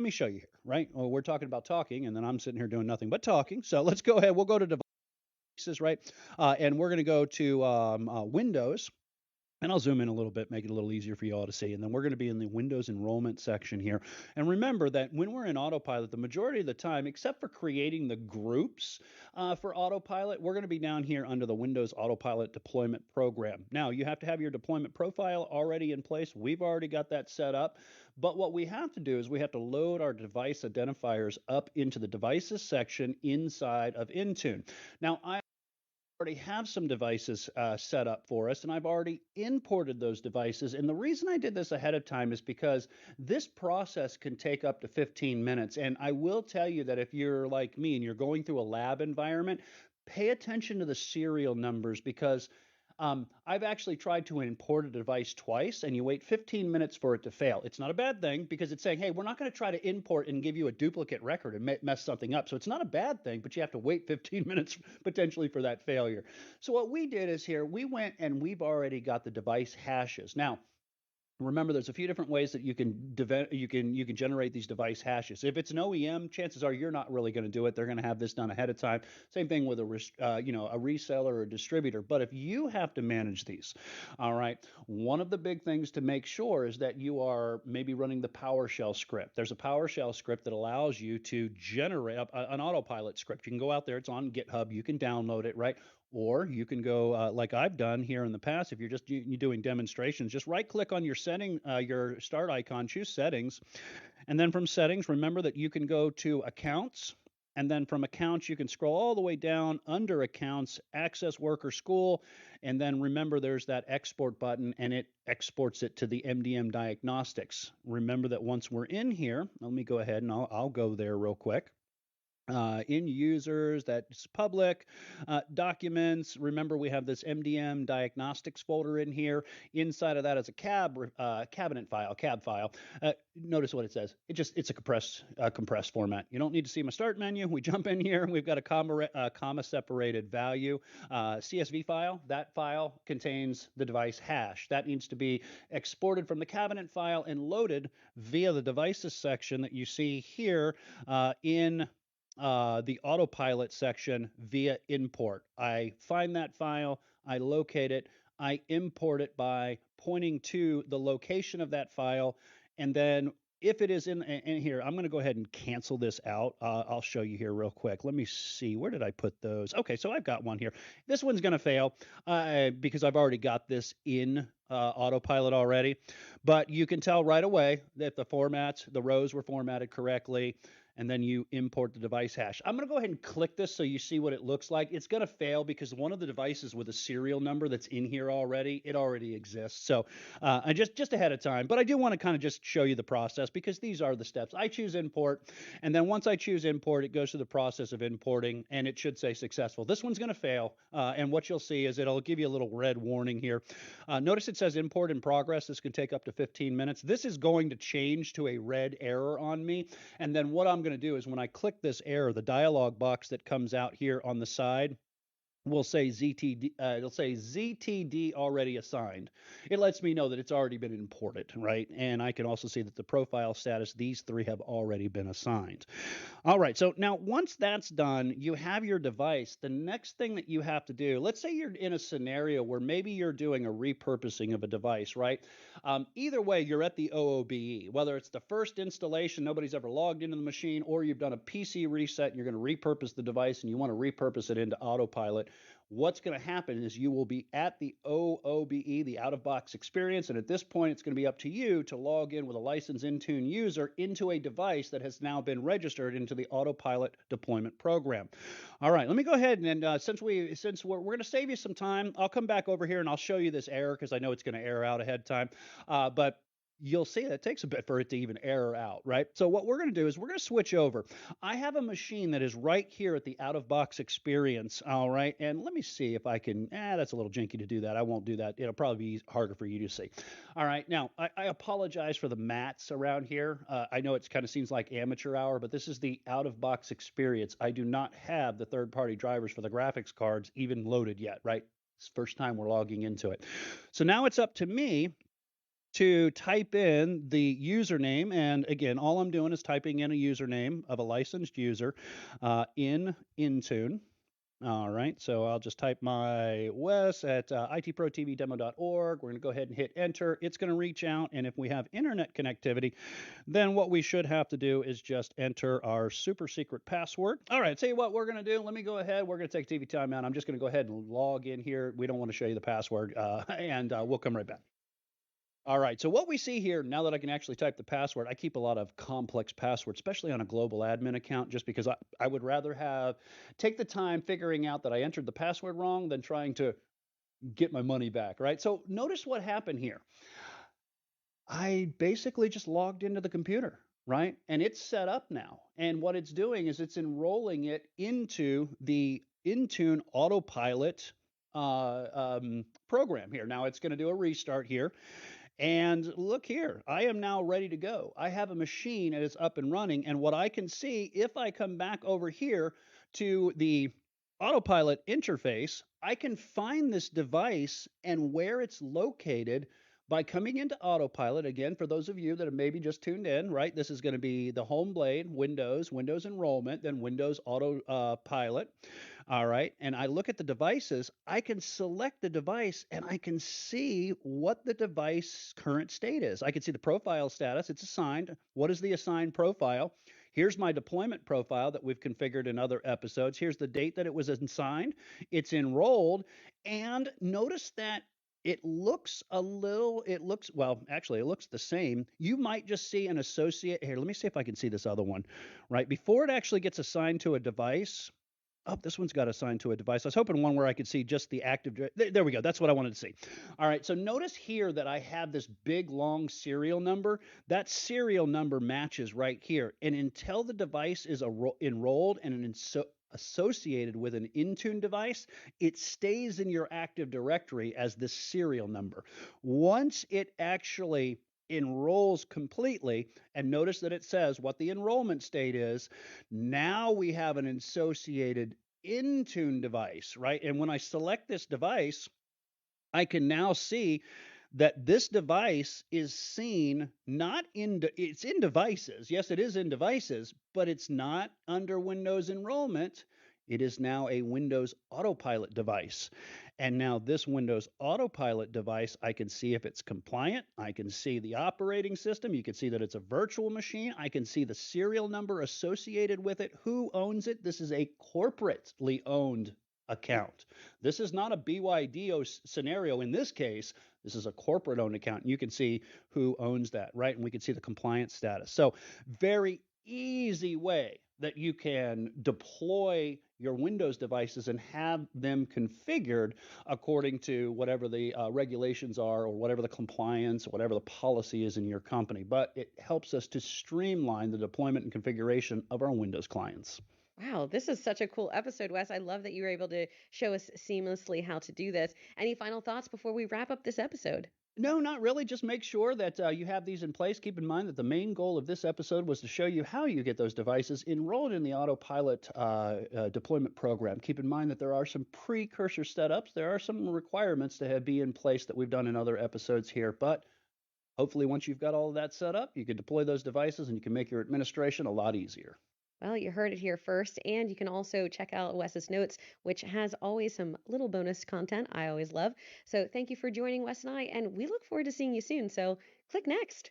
let me show you here, right? Well, we're talking about talking, and then I'm sitting here doing nothing but talking. So let's go ahead. We'll go to devices, right? And we're going to go to Windows. And I'll zoom in a little bit, make it a little easier for you all to see. And then we're going to be in the Windows enrollment section here. And remember that when we're in autopilot, the majority of the time, except for creating the groups for autopilot, we're going to be down here under the Windows Autopilot Deployment Program. Now, you have to have your deployment profile already in place. We've already got that set up. But what we have to do is we have to load our device identifiers up into the devices section inside of Intune. Now, I already have some devices set up for us, and I've already imported those devices. And the reason I did this ahead of time is because this process can take up to 15 minutes. And I will tell you that if you're like me and you're going through a lab environment, pay attention to the serial numbers because I've actually tried to import a device twice, and you wait 15 minutes for it to fail. It's not a bad thing because it's saying, hey, we're not going to try to import and give you a duplicate record and mess something up. So it's not a bad thing, but you have to wait 15 minutes potentially for that failure. So what we did is here, we went and we've already got the device hashes. Now, remember, there's a few different ways that you can generate these device hashes. If it's an OEM, chances are you're not really going to do it. They're going to have this done ahead of time. Same thing with a a reseller or a distributor. But if you have to manage these, all right, one of the big things to make sure is that you are maybe running the PowerShell script. There's a PowerShell script that allows you to generate an autopilot script. You can go out there. It's on GitHub. You can download it, right? Or you can go like I've done here in the past. If you're just doing demonstrations, just right click on your start icon, choose settings. And then from settings, remember that you can go to accounts. And then from accounts, you can scroll all the way down under accounts, access worker school. And then remember there's that export button and it exports it to the MDM diagnostics. Remember that once we're in here, let me go ahead and I'll go there real quick. In users, that's public, documents. Remember, we have this MDM diagnostics folder in here. Inside of that is a cabinet file, cab file. Notice what it says. It's a compressed format. You don't need to see my start menu. We jump in here. We've got a comma separated value CSV file. That file contains the device hash. That needs to be exported from the cabinet file and loaded via the devices section that you see here in the autopilot section via import. I find that file, I locate it, I import it by pointing to the location of that file, and then if it is in here, I'm going to go ahead and cancel this out. I'll show you here real quick. Let me see. Where did I put those? Okay, so I've got one here. This one's going to fail because I've already got this in autopilot already. But you can tell right away that the rows were formatted correctly, and then you import the device hash. I'm going to go ahead and click this so you see what it looks like. It's going to fail because one of the devices with a serial number that's in here already, it already exists. So I just ahead of time, but I do want to kind of just show you the process because these are the steps. I choose import, and then once I choose import, it goes through the process of importing, and it should say successful. This one's going to fail, and what you'll see is it'll give you a little red warning here. Notice it says import in progress. This can take up to 15 minutes. This is going to change to a red error on me, and then what I'm going to do is when I click this error, the dialog box that comes out here on the side will say ZTD, it'll say ZTD already assigned. It lets me know that it's already been imported, right? And I can also see that the profile status, these three have already been assigned. All right, so now once that's done, you have your device. The next thing that you have to do, let's say you're in a scenario where maybe you're doing a repurposing of a device, right? Either way, you're at the OOBE, whether it's the first installation, nobody's ever logged into the machine, or you've done a PC reset and you're going to repurpose the device and you want to repurpose it into autopilot. What's going to happen is you will be at the OOBE, the out-of-box experience, and at this point, it's going to be up to you to log in with a licensed Intune user into a device that has now been registered into the autopilot deployment program. All right, let me go ahead and since we're going to save you some time, I'll come back over here and I'll show you this error because I know it's going to error out ahead of time, but you'll see that it takes a bit for it to even error out, right? So what we're going to do is we're going to switch over. I have a machine that is right here at the out-of-box experience, all right? And let me see if I can, that's a little janky to do that. I won't do that. It'll probably be harder for you to see. All right, now, I apologize for the mats around here. I know it kind of seems like amateur hour, but this is the out-of-box experience. I do not have the third-party drivers for the graphics cards even loaded yet, right? It's the first time we're logging into it. So now it's up to me to type in the username. And again, all I'm doing is typing in a username of a licensed user in Intune. All right, so I'll just type my Wes at itprotvdemo.org. We're going to go ahead and hit enter. It's going to reach out, and if we have internet connectivity, then what we should have to do is just enter our super secret password. All right, tell you what we're going to do. Let me go ahead. We're going to take TV timeout. I'm just going to go ahead and log in here. We don't want to show you the password, and we'll come right back. All right. So what we see here, now that I can actually type the password, I keep a lot of complex passwords, especially on a global admin account, just because I would rather take the time figuring out that I entered the password wrong than trying to get my money back, right? So notice what happened here. I basically just logged into the computer, right? And it's set up now. And what it's doing is it's enrolling it into the Intune autopilot program here. Now it's going to do a restart here. And look here, I am now ready to go. I have a machine and it's up and running. And what I can see, if I come back over here to the autopilot interface, I can find this device and where it's located by coming into autopilot. Again, for those of you that have maybe just tuned in, right? This is going to be the home blade, Windows enrollment, then Windows autopilot. All right. And I look at the devices, I can select the device and I can see what the device current state is. I can see the profile status, it's assigned. What is the assigned profile? Here's my deployment profile that we've configured in other episodes. Here's the date that it was assigned. It's enrolled. And notice that well, actually, it looks the same. You might just see an associate. Here, let me see if I can see this other one, right? Before it actually gets assigned to a device, oh, this one's got assigned to a device. I was hoping one where I could see just the active. There we go. That's what I wanted to see. All right. So notice here that I have this big long serial number. That serial number matches right here. And until the device is enrolled and associated with an Intune device, it stays in your Active Directory as this serial number. Once it actually enrolls completely, and notice that it says what the enrollment state is, now we have an associated Intune device, right? And when I select this device, I can now see that this device is seen not it's in devices. Yes, it is in devices, but it's not under Windows enrollment. It is now a Windows autopilot device. And now this Windows autopilot device, I can see if it's compliant. I can see the operating system. You can see that it's a virtual machine. I can see the serial number associated with it, who owns it. This is a corporately owned account. This is not a BYDO scenario in this case. This is a corporate owned account. And you can see who owns that, right? And we can see the compliance status. So very easy way that you can deploy your Windows devices and have them configured according to whatever the regulations are or whatever the compliance, whatever the policy is in your company. But it helps us to streamline the deployment and configuration of our Windows clients. Wow, this is such a cool episode, Wes. I love that you were able to show us seamlessly how to do this. Any final thoughts before we wrap up this episode? No, not really. Just make sure that you have these in place. Keep in mind that the main goal of this episode was to show you how you get those devices enrolled in the autopilot deployment program. Keep in mind that there are some precursor setups. There are some requirements to be in place that we've done in other episodes here. But hopefully, once you've got all of that set up, you can deploy those devices and you can make your administration a lot easier. Well, you heard it here first, and you can also check out Wes's notes, which has always some little bonus content I always love. So thank you for joining Wes and I, and we look forward to seeing you soon. So click next.